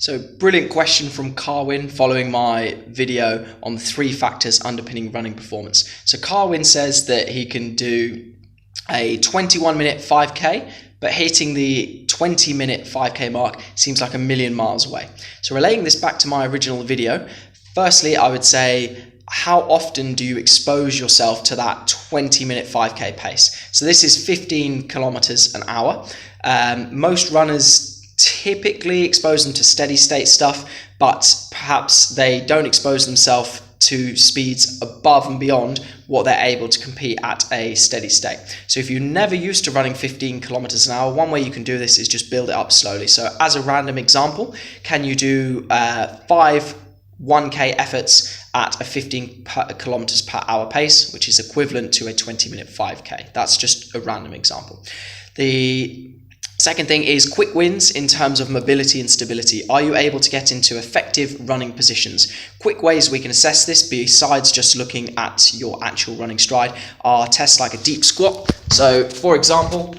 So brilliant question from Carwin following my video on the 3 factors underpinning running performance. So Carwin says that he can do a 21-minute 5K, but hitting the 20-minute 5K mark seems like a million miles away. So relating this back to my original video, firstly, I would say, how often do you expose yourself to that 20-minute 5K pace? So this is 15 kilometers an hour. Most runners typically expose them to steady state stuff, but perhaps they don't expose themselves to speeds above and beyond what they're able to compete at a steady state. So if you're never used to running 15 kilometers an hour, one way you can do this is just build it up slowly. So as a random example, can you do 5 1K efforts at a 15 kilometers per hour pace, which is equivalent to a 20-minute 5K? That's just a random example. The second thing is quick wins in terms of mobility and stability. Are you able to get into effective running positions? Quick ways we can assess this, besides just looking at your actual running stride, are tests like a deep squat. So for example,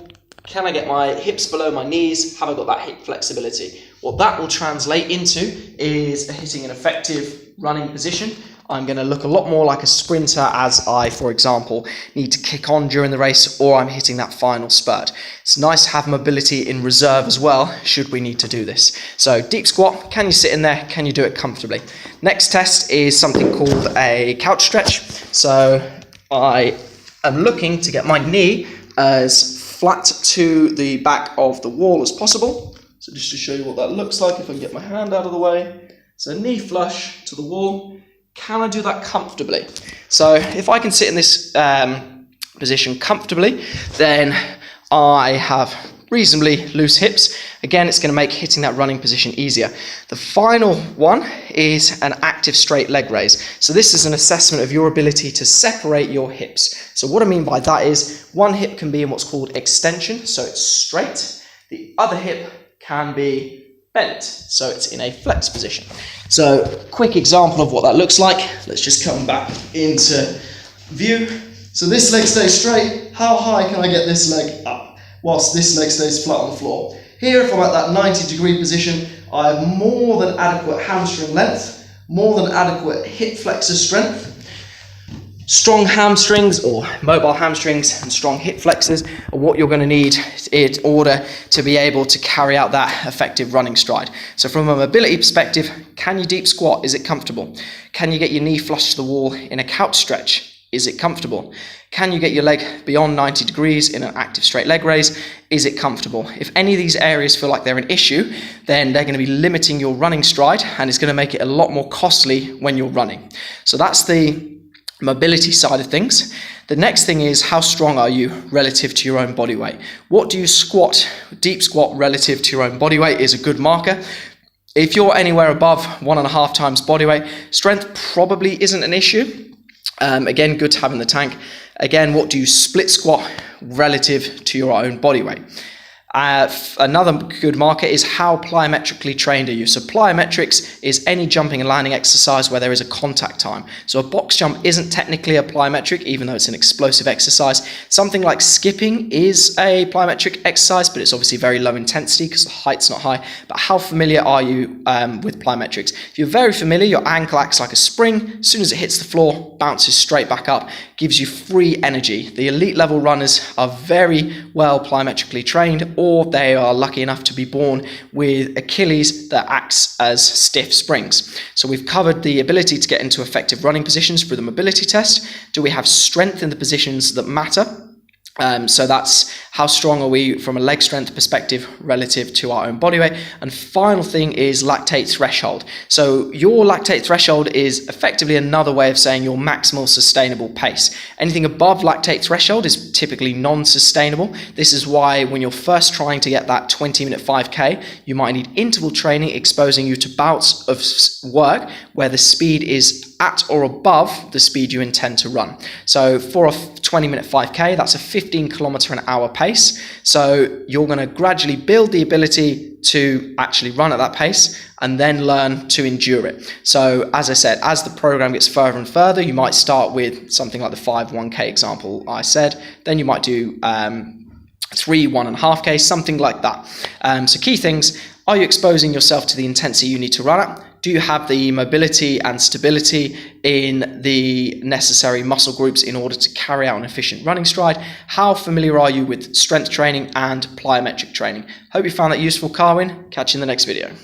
can I get my hips below my knees? Have I got that hip flexibility? What that will translate into is hitting an effective running position. I'm going to look a lot more like a sprinter as I, for example, need to kick on during the race, or I'm hitting that final spurt. It's nice to have mobility in reserve as well, should we need to do this. So deep squat, can you sit in there? Can you do it comfortably? Next test is something called a couch stretch. So I am looking to get my knee as flat to the back of the wall as possible. So just to show you what that looks like, if I can get my hand out of the way. So knee flush to the wall. Can I do that comfortably? So if I can sit in this position comfortably, then I have reasonably loose hips. Again, it's going to make hitting that running position easier. The final one is an active straight leg raise. So this is an assessment of your ability to separate your hips. So what I mean by that is one hip can be in what's called extension, so it's straight. The other hip can be bent, so it's in a flex position. So quick example of what that looks like. Let's just come back into view. So this leg stays straight. How high can I get this leg up whilst this leg stays flat on the floor? Here, if I'm at that 90-degree position, I have more than adequate hamstring length, more than adequate hip flexor strength. Strong hamstrings or mobile hamstrings and strong hip flexors are what you're going to need in order to be able to carry out that effective running stride. So from a mobility perspective, can you deep squat? Is it comfortable? Can you get your knee flush to the wall in a couch stretch? Is it comfortable? Can you get your leg beyond 90 degrees in an active straight leg raise? Is it comfortable? If any of these areas feel like they're an issue, then they're going to be limiting your running stride, and it's going to make it a lot more costly when you're running. So that's the mobility side of things. The next thing is, how strong are you relative to your own body weight? What do you squat, deep squat relative to your own body weight is a good marker. If you're anywhere above 1.5 times body weight, strength probably isn't an issue. Again, good to have in the tank. Again, what do you split squat relative to your own body weight? Another good marker is how plyometrically trained are you. So plyometrics is any jumping and landing exercise where there is a contact time. So a box jump isn't technically a plyometric, even though it's an explosive exercise. Something like skipping is a plyometric exercise, but it's obviously very low intensity because the height's not high. But how familiar are you with plyometrics? If you're very familiar, your ankle acts like a spring. As soon as it hits the floor, bounces straight back up, gives you free energy. The elite level runners are very well plyometrically trained, or they are lucky enough to be born with Achilles that acts as stiff springs. So we've covered the ability to get into effective running positions through the mobility test. Do we have strength in the positions that matter? So that's how strong are we from a leg strength perspective relative to our own body weight. And final thing is lactate threshold. So your lactate threshold is effectively another way of saying your maximal sustainable pace. Anything above lactate threshold is typically non-sustainable. This is why when you're first trying to get that 20-minute 5K, you might need interval training exposing you to bouts of work where the speed is at or above the speed you intend to run. So for a 20-minute 5K, that's a 15 kilometer an hour pace. So you're going to gradually build the ability to actually run at that pace and then learn to endure it. So as I said, as the program gets further and further, you might start with something like the 5 1K example I said. Then you might do 3 1.5K, something like that. So key things, Are you exposing yourself to the intensity you need to run at? Do you have the mobility and stability in the necessary muscle groups in order to carry out an efficient running stride? How familiar are you with strength training and plyometric training? Hope you found that useful, Carwin. Catch you in the next video.